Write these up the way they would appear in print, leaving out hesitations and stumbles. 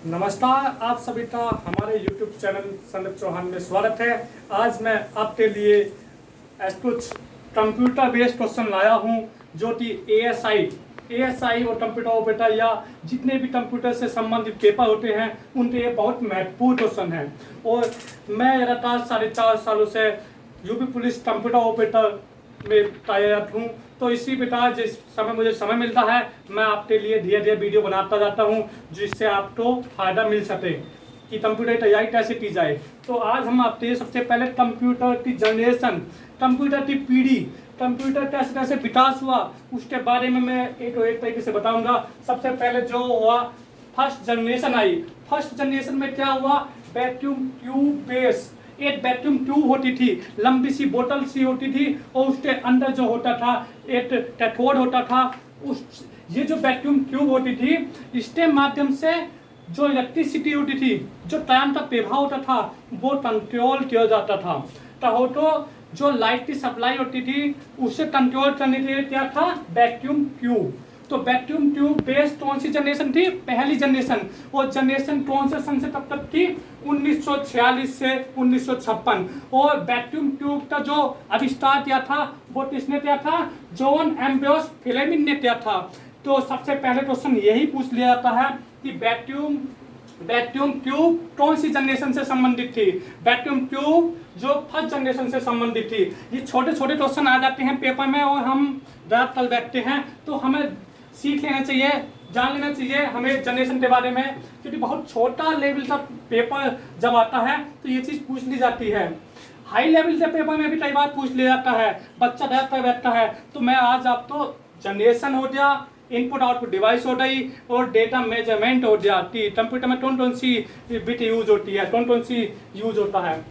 नमस्कार, आप सभी का हमारे YouTube चैनल संदीप चौहान में स्वागत है। आज मैं आपके लिए कुछ कंप्यूटर बेस्ड क्वेश्चन लाया हूं जो कि एएसआई और कंप्यूटर ऑपरेटर या जितने भी कंप्यूटर से संबंधित पेपर होते हैं उनके ये बहुत महत्वपूर्ण क्वेश्चन हैं। और मैं लगातार 4.5 सालों से यूपी पुलिस कंप्यूटर ऑपरेटर में तैनात हूँ, तो इसी प्रकार जिस समय मुझे समय मिलता है मैं आपके लिए धीरे धीरे वीडियो बनाता जाता हूँ जिससे आपको फायदा मिल सके कि कंप्यूटर की तैयारी कैसे की जाए। तो आज हम आपके सबसे पहले कंप्यूटर की जनरेशन, कंप्यूटर की पीढ़ी, कंप्यूटर कैसे कैसे विकास हुआ उसके बारे में मैं एक तरीके से बताऊंगा। सबसे पहले जो हुआ, फर्स्ट जनरेशन आई। फर्स्ट जनरेशन में क्या हुआ, वैक्यूम ट्यूब बेस। एक वैक्यूम ट्यूब होती थी, लंबी सी बोतल सी होती थी और उसके अंदर जो होता था एक कैथोड होता था। ये जो वैक्यूम ट्यूब होती थी इसके माध्यम से जो इलेक्ट्रिसिटी होती थी, जो करंट का प्रवाह होता था वो कंट्रोल किया जाता था। तो जो लाइट की सप्लाई होती थी उसे कंट्रोल करने के लिए क्या था, वैक्यूम ट्यूब। तो वैक्यूम ट्यूब बेस्ड कौन सी जनरेशन थी, पहली जनरेशन। और जनरेशन कौन से सन से कब तक थी, 1946 से 1956। और वैक्यूम ट्यूब का जो आविष्कार किया था वो किसने किया था, जॉन एम्ब्रोस फ्लेमिंग ने किया था। तो सबसे पहले क्वेश्चन यही पूछ लिया जाता है कि वैक्यूम ट्यूब कौन सी जनरेशन से संबंधित थी। वैक्यूम ट्यूब जो फर्स्ट जनरेशन से संबंधित थी। ये छोटे छोटे क्वेश्चन आ जाते हैं पेपर में और हम रात कल बैठते हैं तो हमें सीख लेना चाहिए, जान लेना चाहिए हमें जनरेशन के बारे में, क्योंकि बहुत छोटा लेवल का पेपर जब आता है तो ये चीज़ पूछ ली जाती है। हाई लेवल के पेपर में भी कई बार पूछ लिया जाता है, बच्चा बैठता है। तो मैं आज आपको जनरेशन हो गया, इनपुट आउटपुट डिवाइस हो गई और डेटा मेजरमेंट हो जाती। कंप्यूटर में कौन सी बिट यूज होती है, कौन सी यूज होता है।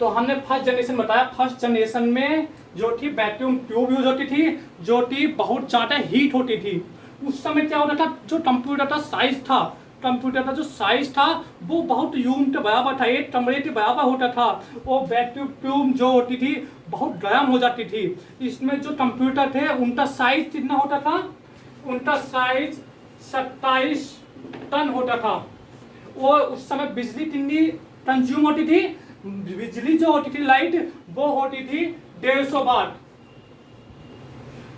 तो हमने फर्स्ट जनरेशन बताया। फर्स्ट जनरेशन में जो थी वैक्यूम ट्यूब यूज होती थी, जो थी बहुत ज़्यादा हीट होती थी। उस समय क्या होता था, जो कंप्यूटर का साइज था, कंप्यूटर का जो साइज था वो बहुत यूम के बराबर था, एक कमरे के बराबर होता था। और वैक्यूम ट्यूब जो होती थी बहुत गर्म हो जाती थी। इसमें जो कंप्यूटर थे उनका साइज कितना होता था, उनका साइज 27 टन होता था। और उस समय बिजली कितनी कंज्यूम होती थी, बिजली जो होती थी लाइट वो होती थी 150 वाट।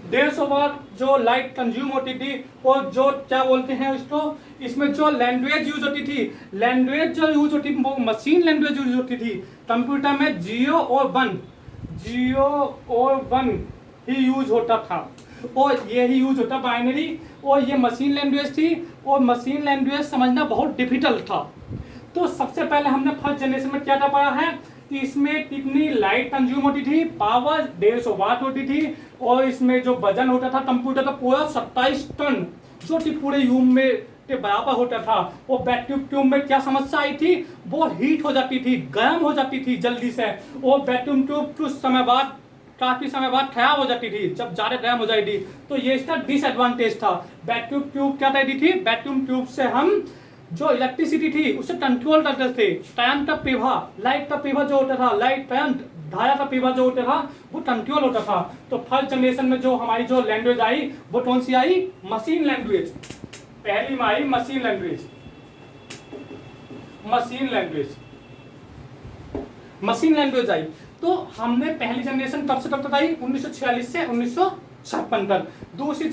150 वाट जो लाइट कंज्यूम होती थी। और जो क्या बोलते हैं उसको, इसमें जो लैंग्वेज यूज होती थी, लैंग्वेज जो यूज होती थी वो मशीन लैंग्वेज यूज होती थी। कंप्यूटर में 0 और 1 ही यूज होता था और ये ही यूज होता बाइनरी। और ये मशीन लैंग्वेज थी और मशीन लैंग्वेज समझना बहुत डिफिकल्ट था। तो सबसे पहले हमने फर्स्ट जनरेशन में क्या था पाया है कि इसमें कितनी लाइट कंज्यूम होती थी, पावर 150 वाट होती थी। और इसमें जो वजन होता था कंप्यूटर का पूरा 27 टन, जो कि पूरे यूम में के बराबर होता था। और वैक्यूम ट्यूब में क्या समस्या आई थी, वो हीट हो जाती थी, गर्म हो जाती थी जल्दी से। और वैक्यूम ट्यूब कुछ समय बाद, काफी समय बाद खराब हो जाती थी जब ज्यादा गर्म हो जाएगी। तो ये इसका डिसएडवांटेज था। वैक्यूम ट्यूब क्या कहती थी, वैक्यूम ट्यूब से हम जो इलेक्ट्रिसिटी थी उसे कंट्रोल करते थे। करंट का प्रवाह, लाइट का प्रवाह जो होता था, लाइट करंट धारा का प्रवाह जो होता था वो कंट्रोल होता था। तो फर्स्ट जनरेशन में जो हमारी जो लैंग्वेज आई वो कौन सी आई, मशीन लैंग्वेज। पहली में I machine language. Machine language I. तो हमने पहली जनरेशन कब से कब तक आई, 1946 से 1956 तक। दूसरी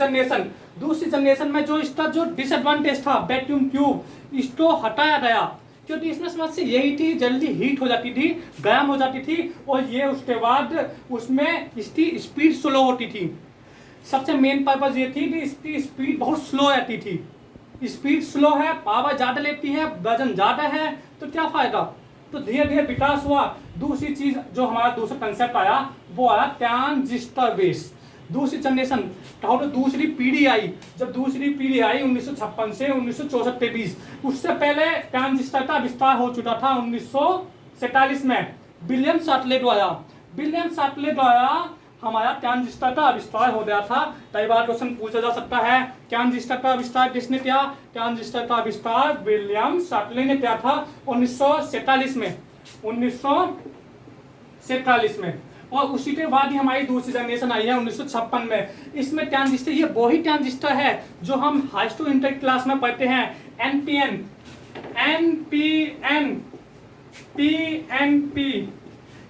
जनरेशन में जो इसका जो डिसएडवांटेज था वैक्यूम ट्यूब, इसको हटाया गया क्योंकि इसमें समस्या यही थी, जल्दी हीट हो जाती थी, गर्म हो जाती थी। और ये उसके बाद उसमें इसकी स्पीड स्लो होती थी। सबसे मेन पर्पज ये थी कि इसकी स्पीड बहुत स्लो आती थी। स्पीड स्लो है, पावर ज़्यादा लेती है, वजन ज़्यादा है, तो क्या फायदा। तो धीरे धीरे विकास हुआ। दूसरी चीज जो हमारा दूसरा कंसेप्ट आया वो आया ट्रांजिस्टर बेस। दूसरी जनरेशन कहो तो दूसरी पीढ़ी आई। जब दूसरी पीढ़ी आई 1956 से 1964 के बीच, उससे पहले ट्रांजिस्टर का विस्तार हो चुका था 1947 में। विलियम शार्टले द्वारा हमारा ट्रांजिस्टर का आविष्कार हो गया था। कई बार क्वेश्चन पूछा जा सकता है ट्रांजिस्टर का आविष्कार किसने किया। ट्रांजिस्टर का आविष्कार विलियम शार्टले ने किया था 1947 में। और उसी के बाद ही हमारी दूसरी जनरेशन आई है 1956 में। इसमें ट्रांजिस्टर, ये वही ट्रांजिस्टर है जो हम हाई स्कूल इंटर क्लास में पढ़ते हैं, एनपीएन NPN, PNP,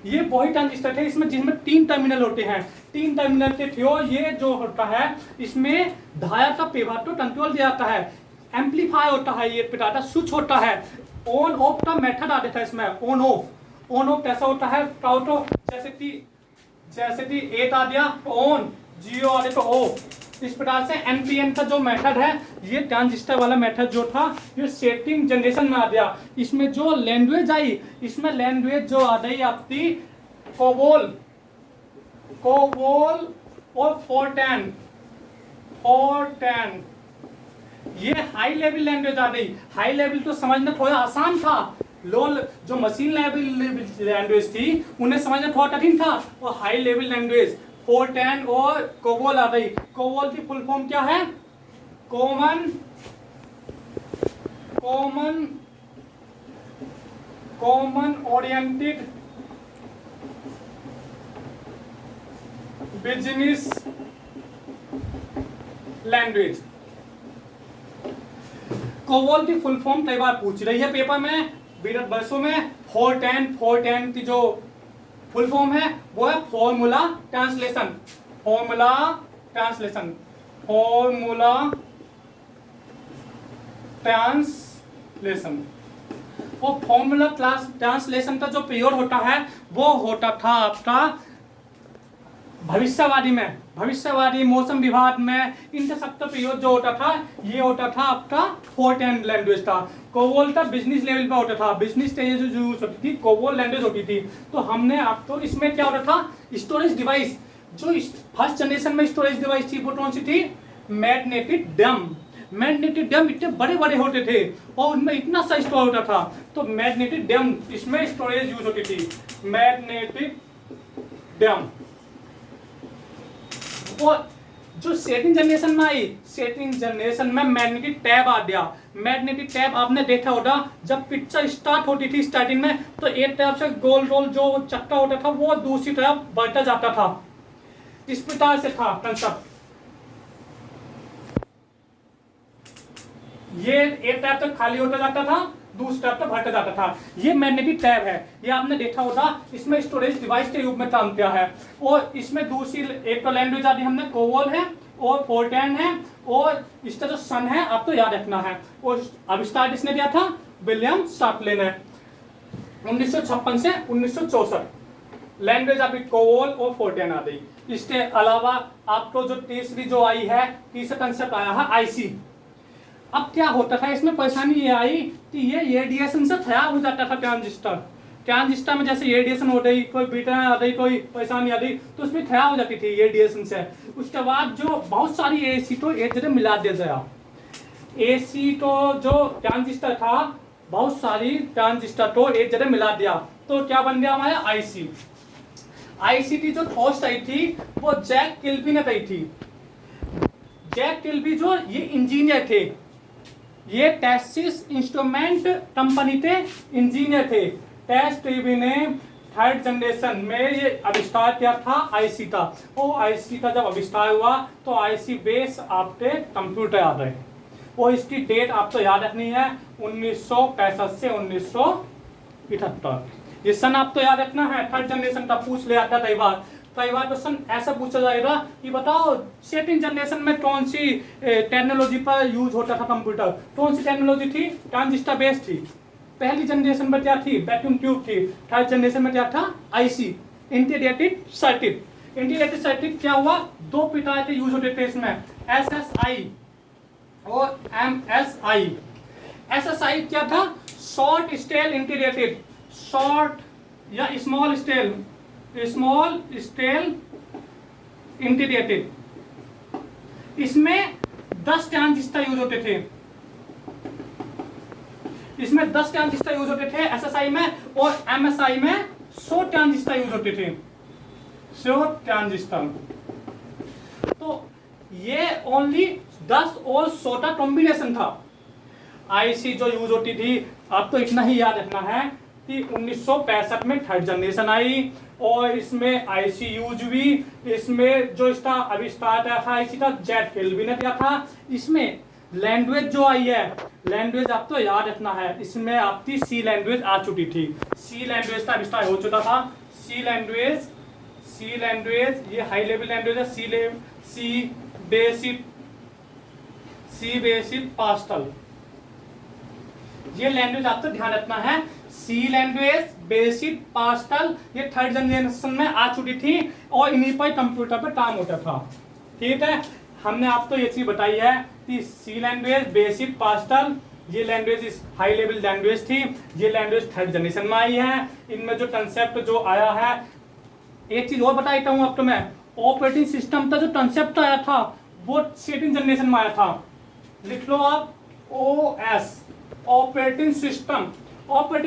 ये वही ट्रांजिस्टर थे इसमें जिसमें 3 टर्मिनल होते हैं। 3 टर्मिनल के थ्रू ये जो होता है इसमें धारा का प्रवाह तो कंट्रोल दिया जाता है, एम्पलीफाई होता है, ये पिटाटा स्विच होता है, ऑन ऑफ का मेथड आ जाता है इसमें, ऑन ऑफ कैसा होता है, काउंटो जैसे कि 8 आ दिया तो ऑन, 0 आ दिया तो ऑफ। इस प्रकार से एनपीएन का जो मेथड है, ये ट्रांजिस्टर वाला मेथड जो था ये सेटिंग जनरेशन में आ गया। इसमें जो लैंग्वेज आई, इसमें लैंग्वेज जो आ गई आपकी कोबोल और फोर्टेन, ये हाई लेवल लैंग्वेज आ गई। हाई लेवल तो समझना थोड़ा आसान था, लो जो मशीन लेवल लैंग्वेज थी उन्हें समझना थोड़ा कठिन था, और हाई लेवल लैंग्वेज फोर्टेन और कोबोल आ गई। कोबोल की फुल फॉर्म क्या है? Common oriented business language. COBOL की फुल फॉर्म कई बार पूछ रही है पेपर में, विगत वर्षों में। फोर्टेन की जो फुल फॉर्म है वो है फॉर्मूला ट्रांसलेशन। और फॉर्मूला ट्रांसलेशन का जो प्रयोग होता है वो होता था आपका भविष्यवादी मौसम विभाग में, इनका सब का प्रयोग जो होता था ये होता था आपका फोर्टेन लैंग्वेज था। कोबोल का बिजनेस लेवल पर होता था, बिजनेस जो यूज होती थी कोबोल लैंग्वेज होती थी। तो हमने आपको इसमें क्या होता था, स्टोरेज डिवाइस, जो फर्स्ट जनरेशन में स्टोरेज डिवाइस थी वो कौन सी थी? मैग्नेटिक डैम इतने बड़े बड़े होते थे और उनमें इतना सा स्टोर होता था, तो मैग्नेटिक डैम इसमें स्टोरेज यूज होती थी, मैग्नेटिक डैम। और जो सेटिंग जनरेशन में आई, सेटिंग जनरेशन में मैग्नेटिक टैब आ गया। मैग्नेटिक टैब आपने देखा होगा, जब पिक्चर स्टार्ट होती थी स्टार्टिंग में तो एक तरफ से गोल रोल जो चक्का होता था वो दूसरी तरफ बढ़ता जाता था, इस प्रकार से था कंसेप्ट। ये एक तरफ तक खाली होता जाता था, दूसरी तरफ तक भरता जाता था। ये मैग्नेटिक टैब है, ये आपने देखा होगा, इसमें स्टोरेज डिवाइस के रूप में काम किया है। और इसमें दूसरी एक तो लैंग्वेज आती हमने कोबोल है और फोर्टेन है, और इसका जो सन है आपको याद रखना है। और आविष्कार किसने दिया था? विलियम शार्पले ने, 1956 से 1964। लैंग्वेज अभी कोबोल और फोर्टेन आ गई। इसके अलावा आपको जो तीसरा कंसेप्ट आया है आईसी। अब क्या होता था इसमें, परेशानी ये आई कि ये रेडिएशन से खराब हो जाता था ट्रांजिस्टर में, जैसे रेडिएशन हो गई, कोई बीटा आ गई, कोई परेशानी आ गई तो उसमें खराब हो जाती थी रेडिएशन से। उसके बाद जो बहुत सारी एसी तो एक जगह मिला दिया गया। एसी तो जो ट्रांजिस्टर था, बहुत सारी ट्रांजिस्टर तो एक जगह मिला दिया, तो क्या बन गया हमारा आईसी की जो खोज आई थी वो जैक किल्बी ने की थी। जैक किल्बी जो ये इंजीनियर थे, ये टेक्सास इंस्ट्रूमेंट कंपनी के इंजीनियर थे। टेक्सास टीवी ने थर्ड जनरेशन में ये आविष्कार किया था आईसी का। वो आईसी का जब आविष्कार हुआ तो आईसी बेस आपके कंप्यूटर याद है, और इसकी डेट आपको याद रखनी है 1965 से 1978। ये सन आपको याद रखना है। थर्ड जनरेशन का पूछ ले आता कई बार तो सन ऐसा पूछा जाएगा कि बताओ सेकंड जनरेशन में कौन सी टेक्नोलॉजी पर यूज होता था कंप्यूटर, कौन सी टेक्नोलॉजी थी? ट्रांजिस्टर बेस्ड थी। पहली जनरेशन में क्या थी? वैक्यूम ट्यूब थी। थर्ड जनरेशन में क्या था? IC, integrated circuit. Integrated circuit क्या हुआ? दो प्रकार के यूज होते थे इसमें, एसएसआई और एमएसआई। एसएसआई क्या था? शॉर्ट स्केल इंटीग्रेटेड, शॉर्ट या स्मॉल स्केल इंटीग्रेटेड। इसमें 10 ट्रांजिस्टर यूज होते थे, एसएसआई में, और एमएसआई में 100 ट्रांजिस्टर यूज होते थे, 100 ट्रांजिस्टर। तो ये ओनली 10 और 100 का कॉम्बिनेशन था। आईसी जो यूज होती थी, आपको इतना ही याद रखना है कि 1965 में थर्ड जनरेशन आई और इसमें आईसी यूज हुई। इसमें जो इसका आविष्कार था आईसी का जैक किल्बी ने किया था। इसमें लैंग्वेज जो आई है, लैंग्वेज आपको याद रखना है, इसमें आपकी सी लैंग्वेज आ चुकी थी। सी लैंग्वेज का विस्तार हो चुका था। सी लैंग्वेज ये हाई लेवल लैंग्वेज है। सी बेसिक पास्टल, ये लैंग्वेज आपको ध्यान रखना है। सी लैंग्वेज, बेसिक, पास्टल, ये थर्ड जनरेशन में आ चुकी थी और इन्हीं पर कंप्यूटर पे काम होता था। ठीक है, हमने आपको ये चीज बताई है कि सी लैंग्वेज, बेसिक, पास्टल, ये लैंग्वेज इस हाई लेवल लैंग्वेज थी। ये लैंग्वेज थर्ड जनरेशन में आई है। इनमें जो कंसेप्ट जो आया है, एक चीज और बता देता हूँ आपको मैं, ऑपरेटिंग सिस्टम का जो कंसेप्ट आया था वो सेकंड जनरेशन में आया था। लिख लो आप, OS, ऑपरेटिंग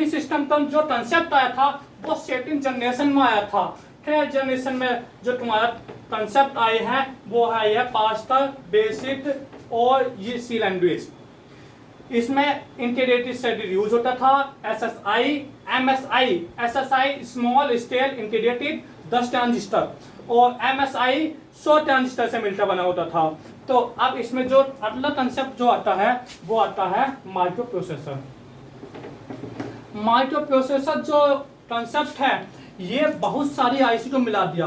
सिस्टम का जो कंसेप्ट आया था वो सेकंड जनरेशन में आया था। थर्ड जनरेशन में जो तुम्हारा कंसेप्ट आए हैं वो आई है पास्टल, बेसिक और ये सी लैंग्वेज। इसमें इंटीग्रेटेड सर्किट यूज होता था। SSI small scale integrated 10 transistor और MSI 100 ट्रांजिस्टर से मिलकर बना होता था। तो अब इसमें जो अगला कंसेप्ट जो आता है वो आता है माइक्रो प्रोसेसर। माइक्रो प्रोसेसर जो कंसेप्ट है ये बहुत सारी आईसी को मिला दिया।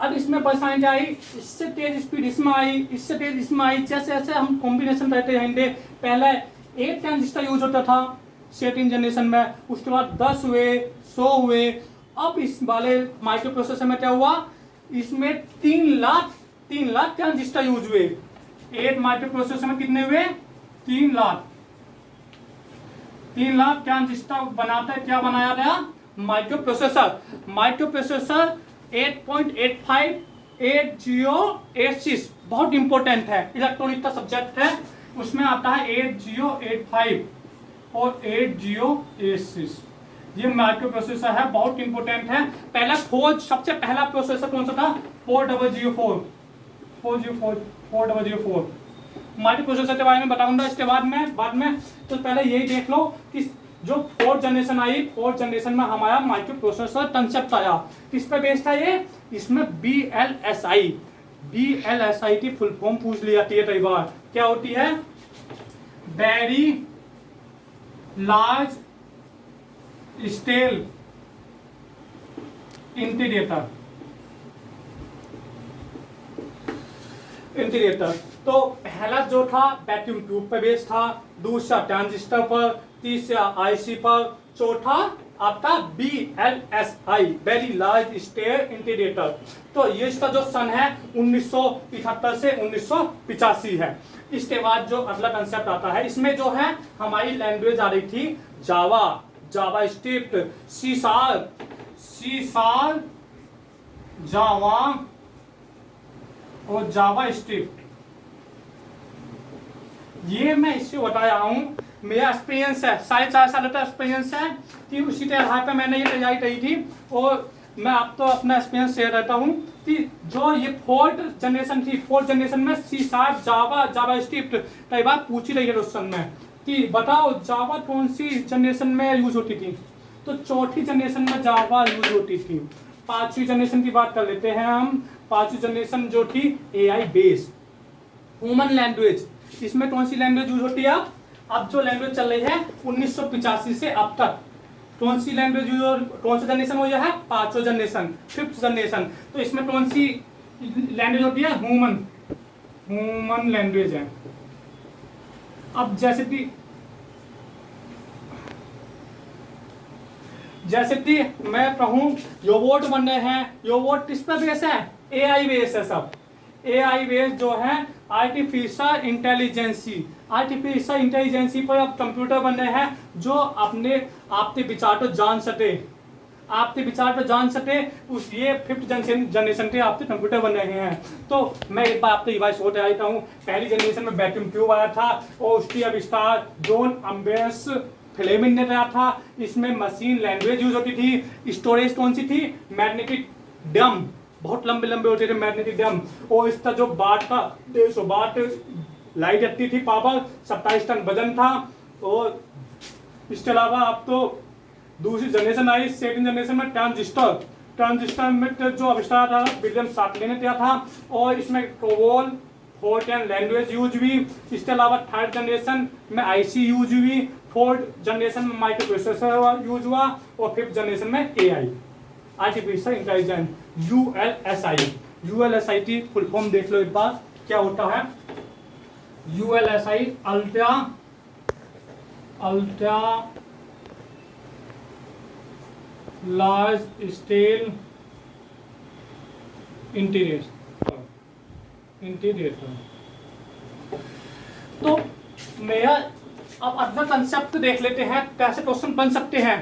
अब इसमें परेशानी क्या आई, इससे तेज स्पीड इसमें आई, इससे तेज इसमें आई, जैसे जैसे हम कॉम्बिनेशन करते रहेंगे। पहले 1 ट्रांजिस्टर यूज होता था सेकंड जनरेशन में, उसके बाद 10 हुए, 100 हुए। अब इस वाले माइक्रो प्रोसेसर में क्या हुआ, इसमें 3 लाख ट्रांजिस्टर यूज हुए। एक माइक्रो प्रोसेसर में कितने हुए, 3 लाख ट्रांजिस्टर बनाते क्या बनाया गया, माइक्रो प्रोसेसर 8.85 8086 बहुत इंपॉर्टेंट है, इलेक्ट्रॉनिक का सब्जेक्ट है, उसमें आता है 8085 और 8086। ये माइक्रो प्रोसेसर है, बहुत इंपॉर्टेंट है। पहला खोज, सबसे पहला प्रोसेसर कौन सा था, 4004 माइक्रो प्रोसेसर के बारे में बताऊंगा इसके बाद में। तो पहले यही देख लो कि जो 4th जनरेशन आई, 4th जनरेशन में हमारा माइक्रो प्रोसेसर कंसेप्ट आया। किस पे बेस्ड था ये, इसमें BLSI की फुल फॉर्म पूछ ली जाती है कई बार, क्या होती है, वेरी लार्ज स्केल इंटीग्रेटर। तो पहला जो था वैक्यूम ट्यूब पे बेस था, दूसरा ट्रांजिस्टर पर, तीसरा आईसी पर, चौथा आपका BLSI very large scale integrator. तो ये इसका जो सन है 1975 से 1985 है। इसके बाद जो अगला कंसेप्ट आता है, इसमें जो है हमारी लैंग्वेज आ रही थी जावा स्क्रिप्ट, सी शार्प, जावा और जावा स्क्रिप्ट। ये मैं इससे बताया हूं, मेरा एक्सपीरियंस है, 4.5 साल का एक्सपीरियंस है कि उसी के आधार पर मैंने ये तैयारी करी थी और मैं आपको अपना एक्सपीरियंस शेयर करता हूं कि जो ये 4th जनरेशन थी, 4th जनरेशन में सी शार्प, जावा स्क्रिप्ट कई बार पूछी रही है क्वेश्चन में कि बताओ जावा कौन सी जनरेशन में यूज होती थी, तो 4थी जनरेशन में जावा यूज होती थी। 5वीं जनरेशन की बात कर लेते हैं हम। 5वीं जनरेशन जो थी AI बेस्ड ह्यूमन लैंग्वेज, इसमें कौन सी लैंग्वेज यूज होती है, अब जो लैंग्वेज चल रही है 1985 से अब तक कौन सी लैंग्वेज यूज, कौन सा जनरेशन हो गया है, 5वां जनरेशन, 5th जनरेशन। तो इसमें कौन सी लैंग्वेज होती है, ह्यूमन लैंग्वेज है। अब जैसे कि मैं कहूँ रोबोट बन रहे हैं, रोबोट किस पर बेस है, AI बेस है सब। AI बेस जो है आर्टिफिशियल इंटेलिजेंसी पर अब कंप्यूटर बन रहे हैं जो आपके विचार को जान सके, उस ये 5th जनरेशन के आपके कंप्यूटर बन रहे हैं। तो मैं एक बार आपको रिवाइज होते आता हूँ। पहली जनरेशन में वैक्यूम ट्यूब आया था और उसकी आविष्कार जॉन अम्ब्रोस फ्लेमिंग ने किया था। इसमें मशीन लैंग्वेज यूज होती थी। स्टोरेज कौन सी थी, मैग्नेटिक ड्रम, बहुत लंबे होते थे मैग्नेटिक ड्रम। और इसका जो वाट था 150 वाट लाइट आती थी, पावर 27 टन वजन था। और इसके अलावा आप तो दूसरी जनरेशन आई, सेकंड जनरेशन में ट्रांजिस्टर में जो आविष्कार था विलियम शार्टले ने किया था। और इसमें COBOL fourth and language use हुई। इसके अलावा थर्ड जनरेशन में आईसी यूज हुई, फोर्थ जनरेशन में माइक्रो प्रोसेसर यूज हुआ और फिफ्थ जनरेशन में AI, artificial intelligence, ULSI. ULSI full form देख लो एक बार क्या होता है। ULSI ultra large scale integrator. तो मेरा अब अगला कंसेप्ट देख लेते हैं कैसे क्वेश्चन बन सकते हैं।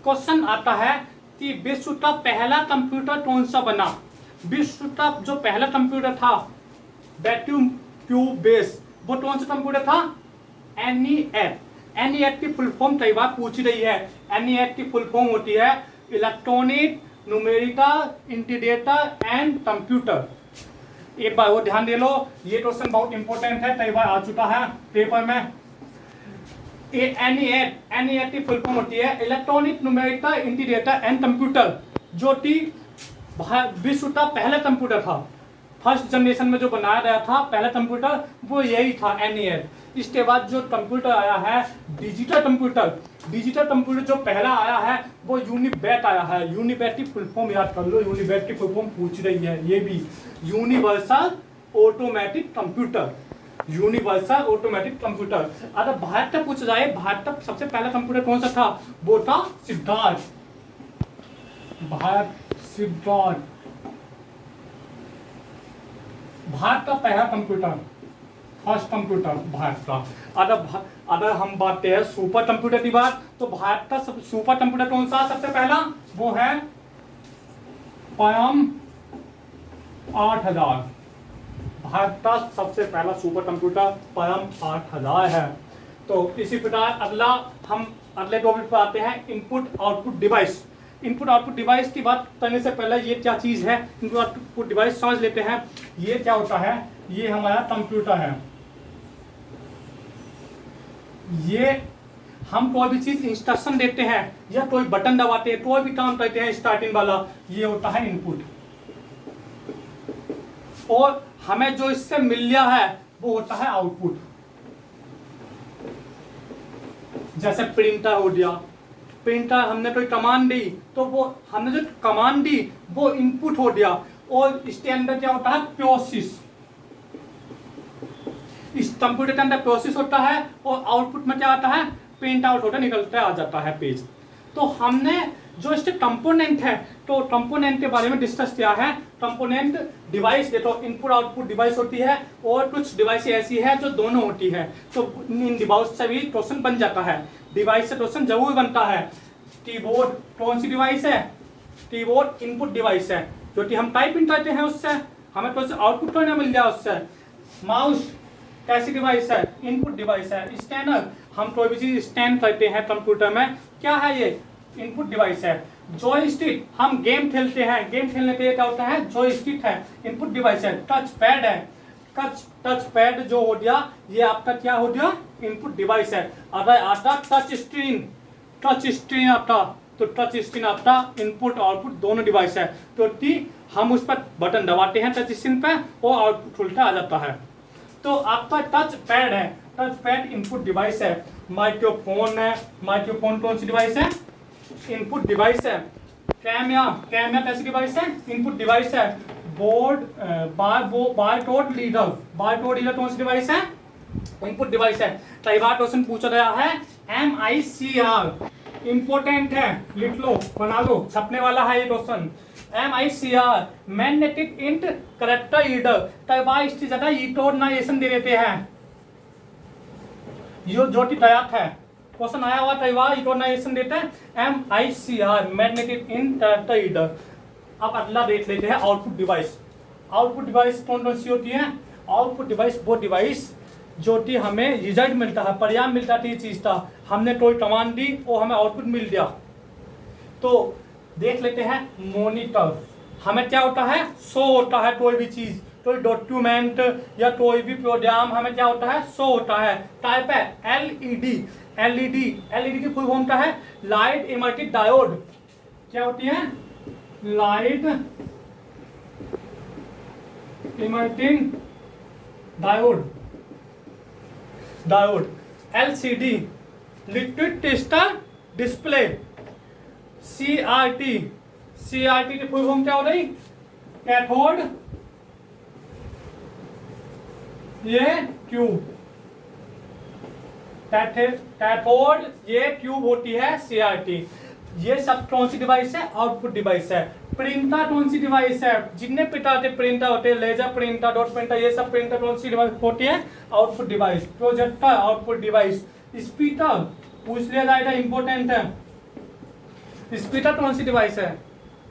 क्वेश्चन आता है कि विश्व का पहला कंप्यूटर कौन सा बना। विश्व का जो पहला कंप्यूटर था वैक्यूम ट्यूब बेस, वो कौन सा कंप्यूटर था? एनईएट। एनईएट की फुल फॉर्म कई बार पूछी रही है। एनईएट की फुल फॉर्म होती है electronic numerical integrator and computer. एक बार वो ध्यान दे लो, ये क्वेश्चन बहुत इंपॉर्टेंट है, कई बार आ चुका है पेपर में। एनईएट की फुल फॉर्म होती है electronic numerical integrator and computer, जो कि विश्व का पहला कंप्यूटर था। फर्स्ट जनरेशन में जो बनाया गया था पहला कंप्यूटर वो यही था, एनईएट। इसके बाद जो कंप्यूटर आया है डिजिटल कंप्यूटर, डिजिटल कंप्यूटर जो पहला आया है वो यूनिबैट आया है। यूनिबैट की फुल फॉर्म याद कर लो, यूनिबैट की फुल फॉर्म पूछ रही है ये भी, universal automatic computer. Universal automatic computer. अगर भारत का पूछा जाए भारत का सबसे पहला कंप्यूटर कौन सा था, वो था सिद्धार्थ। भारत का पहला कंप्यूटर, फर्स्ट कंप्यूटर भारत का। अगर हम बात करें सुपर कंप्यूटर की बात, तो भारत का सुपर कंप्यूटर कौन सा सबसे पहला, वो है परम 8000। भारत का सबसे पहला सुपर कंप्यूटर परम 8000 है। तो इसी प्रकार हम अगले टॉपिक पर आते हैं, input output device. Input output device की बात करने से पहले ये क्या चीज है, इनपुट आउटपुट डिवाइस समझ लेते हैं। ये क्या होता है, ये हमारा कंप्यूटर है। ये हम कोई भी चीज इंस्ट्रक्शन देते हैं या कोई बटन दबाते हैं, कोई भी काम करते हैं स्टार्टिंग वाला, ये होता है इनपुट। और हमें जो इससे मिल गया है वो होता है आउटपुट। जैसे प्रिंटर हो गया, प्रिंटर हमने कोई कमांड दी तो वो हमने जो कमांड दी वो इनपुट हो गया, और इसके अंदर क्या होता है, प्रोसेस। इस कंप्यूटर के अंदर प्रोसेस होता है और आउटपुट में क्या आता है, प्रिंट आउट होकर निकलता आ जाता है पेज। तो हमने जो इसके कंपोनेंट है, तो कंपोनेंट के बारे में डिस्कस किया है। कंपोनेंट डिवाइस देखो, इनपुट आउटपुट डिवाइस होती है और कुछ डिवाइस ऐसी है जो दोनों होती है। तो इन डिवाइस से भी क्वेश्चन बन जाता है, डिवाइस से क्वेश्चन जरूर बनता है। कीबोर्ड कौन सी डिवाइस है, कीबोर्ड इनपुट डिवाइस है, जो कि हम टाइपिंग करते हैं उससे हमें कुछ आउटपुट करने मिल जाए उससे। माउस कैसी डिवाइस है, इनपुट डिवाइस है। स्कैनर, हम कोई भी चीज स्कैन करते हैं कंप्यूटर में, क्या है ये, इनपुट डिवाइस है। जॉयस्टिक, हम गेम खेलते हैं, गेम खेलने के लिए क्या होता है, जॉयस्टिक है, इनपुट डिवाइस है। टच पैड है, टच पैड जो हो गया ये आपका क्या हो गया, इनपुट डिवाइस है। अगर आता टच स्क्रीन आता तो टच स्क्रीन आपका इनपुट आउटपुट दोनों डिवाइस है। तो हम उस पर बटन दबाते हैं टच स्क्रीन पे, वो आउटपुट उल्टा आ जाता है। तो आपका टच पैड है, टच पैड इनपुट डिवाइस है। माइक्रोफोन है, माइक्रोफोन कौन सी डिवाइस है, इनपुट डिवाइस है। कैमरा कैसी डिवाइस है, इनपुट डिवाइस है। बारकोड रीडर कौन सी डिवाइस है, इनपुट डिवाइस है। कई बार क्वेश्चन पूछा गया है MICR, इंपोर्टेंट है, लिख लो, बना लो, छपने वाला है ये question. MICR magnetic int character reader, कई बार इसकी जगह इटोनाइजेशन दे देते हैं, जो कि गलत है। क्वेश्चन आया हुआ कई बार इटोनाइजेशन देते हैं, MICR magnetic int character reader. अब अगला देख लेते हैं आउटपुट डिवाइस। आउटपुट डिवाइस कौन कौन सी होती है, आउटपुट डिवाइस वो डिवाइस जो कि हमें रिजल्ट मिलता है, परिणाम मिलता है चीज का। हमने कोई कमांड दी और हमें आउटपुट मिल गया। तो देख लेते हैं मॉनिटर, हमें क्या होता है, शो होता है कोई भी चीज, कोई डॉक्यूमेंट या कोई भी प्रोग्राम हमें क्या होता है, शो होता है। टाइप है एलईडी की फुल फॉर्म क्या है, लाइट इमिटिंग डायोड। क्या होती है, light emitting diode, diode, LCD, liquid crystal display, CRT, CRT की फुल फॉर्म क्या हो रही? कैथोड ये ट्यूब, कैथोड ये ट्यूब होती है CRT। ये सब कौन सी डिवाइस है? आउटपुट डिवाइस है। प्रिंटर कौन सी डिवाइस है? जितने प्रिंटर होते हैं, लेजर प्रिंटर, डॉट प्रिंटर, ये सब प्रिंटर कौन सी डिवाइस होती है? Output device. Projector output device. Speaker पूछ लिया जाएगा, इंपॉर्टेंट है। स्पीकर कौन सी डिवाइस है?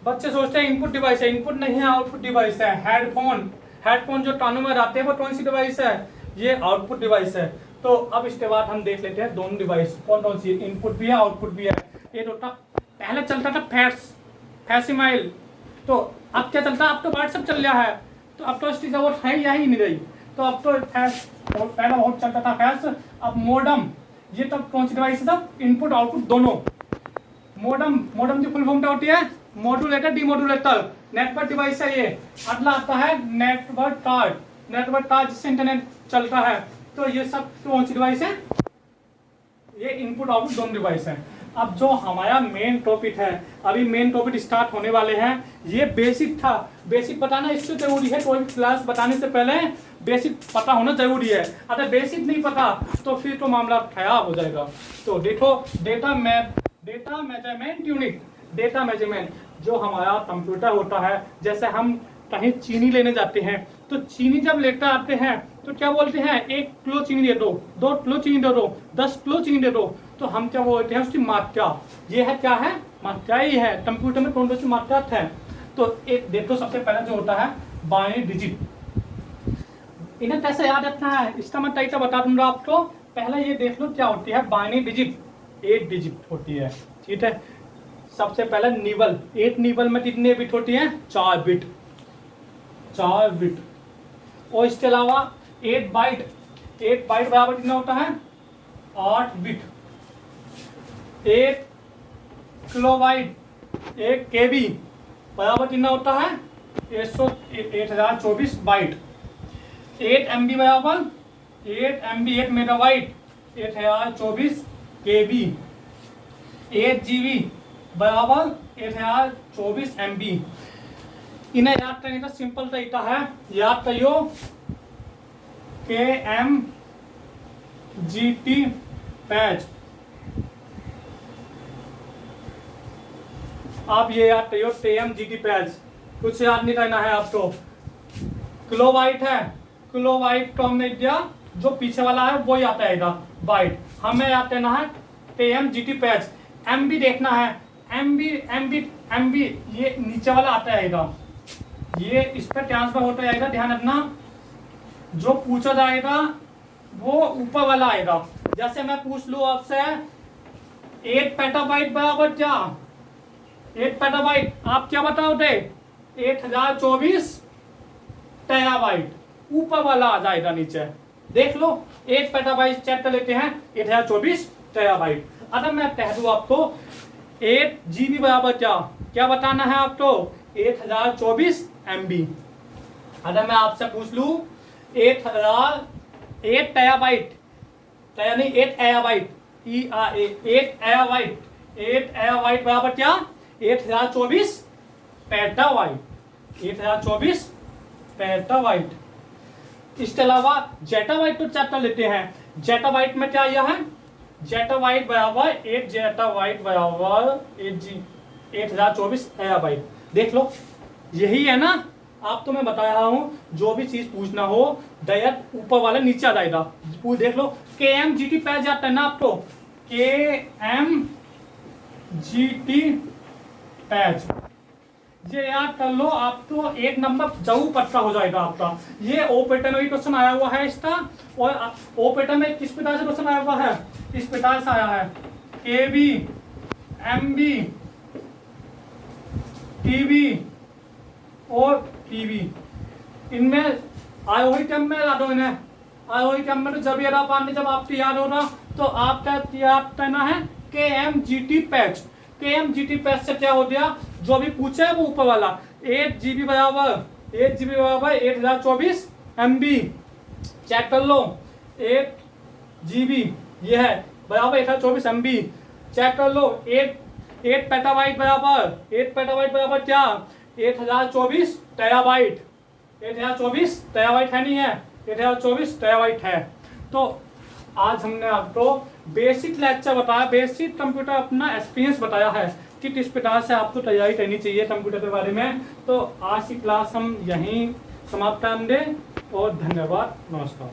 बच्चे सोचते हैं इनपुट डिवाइस है, इनपुट नहीं है, आउटपुट डिवाइस है। हेडफोन, हेडफोन जो कानों में आते हैं वो कौन सी डिवाइस है? ये आउटपुट डिवाइस है। तो अब इसके बाद हम देख लेते हैं दोनों डिवाइस कौन कौन सी, इनपुट भी है आउटपुट भी है। ये तो पहले चलता था फैसिमाइल, तो अब क्या चलता है? अब तो व्हाट्सएप चल रहा है, तो अब तो इसकी जरूरत है या ही नहीं रही। तो अब तो पहले बहुत चलता था फैस, अब मोडम। ये तब कौन सी डिवाइस है? तब इनपुट आउटपुट दोनों। मोडम, मोडम की फुल फॉर्म क्या होती है? Modulator demodulator. नेटवर्क डिवाइस है ये। अगला आता है नेटवर्क कार्ड, नेटवर्क कार्ड जिससे इंटरनेट चलता है। तो ये सब कौन सी डिवाइस है? ये इनपुट आउटपुट दोनों डिवाइस है। अब जो हमारा मेन टॉपिक है, अभी मेन टॉपिक स्टार्ट होने वाले हैं। ये बेसिक था, बेसिक बताना इससे जरूरी है। कोई क्लास बताने से पहले बेसिक पता होना जरूरी है। अगर बेसिक नहीं पता तो फिर तो मामला खराब हो जाएगा। तो देखो, data measurement unit, data measurement जो हमारा कंप्यूटर होता है। जैसे हम कहीं चीनी लेने जाते हैं, तो चीनी जब लेकर आते हैं तो क्या बोलते हैं? 1 किलो चीनी दे दो, 2 किलो चीनी दे दो, 10 किलो चीनी दे दो। तो हम क्या बोलते हैं? उसकी मात्रा। ये है क्या है? मात्रा ही है। कंप्यूटर में कौन सी मात्रा है? तो एक देखो, सबसे पहले जो होता है बाइनरी डिजिट। इन्हें कैसे याद रखना है इसका मैं तरीका बता दूंगा आपको। पहले ये देख लो क्या होती है बाइनरी डिजिट। 8 डिजिट होती है, ठीक है। सबसे पहले निबल, 8 निबल में कितने बिट होती है? 4 बिट, 4 बिट। और इसके अलावा 8 बाइट, 8 बाइट बराबर कितना होता है? 8 बिट। 1 किलोबाइट, 1 KB बराबर कितना होता है? 8024 बाइट। 8 MB बराबर 8 MB, 8 मेगाबाइट 8024 KB। 8 GB बराबर 8024 MB। इन्हें याद करने का सिंपल तरीका है, याद करियो KMGT पैच। आप ये याद करियो KMGT पैच, कुछ याद नहीं करना है आपको। किलोबाइट है, किलोबाइट को हमने दिया, जो पीछे वाला है वो याद आएगा बाइट। हमें याद करना है KMGT पैच। MB देखना है, MB ये नीचे वाला आता आएगा, ये इस पर ट्रांसफर होता जाएगा। ध्यान रखना, जो पूछा जाएगा वो ऊपर वाला आएगा। जैसे मैं पूछ लूं आपसे 8 पेटाबाइट बराबर क्या? 8 पेटाबाइट आप क्या बताओगे? 8024 टेराबाइट। ऊपर वाला आ जाएगा नीचे। देख लो, 8 पेटाबाइट चेक कर लेते हैं, 8024 टेराबाइट। अगर मैं कह दूं आपको 8 GB बराबर क्या बताना है आपको? 8024 MB। अगर मैं आपसे पूछ लूं 8 टेराबाइट, नहीं 8 एराबाइट, 8 एराबाइट बराबर क्या? 8024 पेटाबाइट, 8024 पेटाबाइट। इसके अलावा जेटाबाइट को चेक कर लेते हैं। जेटाबाइट में क्या यह है? जेटाबाइट बराबर 8 जेटाबाइट बराबर 8024 टेराबाइट। देख लो, यही है ना। आप तो मैं बता रहा हूं, जो भी चीज पूछना हो डायरेक्ट ऊपर वाला नीचे आ जाएगा। देख लो, KMGT पैच जाता है ना आपको, KMGT पैच, ये याद कर लो। आपको एक नंबर जरूर पक्का हो जाएगा आपका। ये ओ पैटर्न में क्वेश्चन आया हुआ है इसका, और ओ पैटर्न में किस प्रकार से क्वेश्चन आया हुआ है? इस प्रकार से आया है, KB, MB, TB और TB। इनमें आयोही टर्म में याद हो, इन्हें आयोही टर्म में तो जब याद पाने, जब आपको याद होगा तो आपका याद करना है KMGT पैच। KMGT पैच से क्या हो गया? जो भी पूछा है वो ऊपर वाला। 8 GB बराबर 8024 MB। चेक कर लो। 8 GB ये है बराबर 124 MB। चेक कर लो। 8 पेटाबाइट बराबर क्या? 8024 टेराबाइट। 8024 टेराबाइट है नहीं है? 8024 टेराबाइट है। तो आज हमने आपको बेसिक लेक्चर बताया, बेसिक कंप्यूटर अपना एक्सपीरियंस बताया है कि किस प्रकार से आपको तैयारी करनी चाहिए कंप्यूटर के बारे में। तो आज की क्लास हम यहीं समाप्त करेंगे और धन्यवाद, नमस्कार।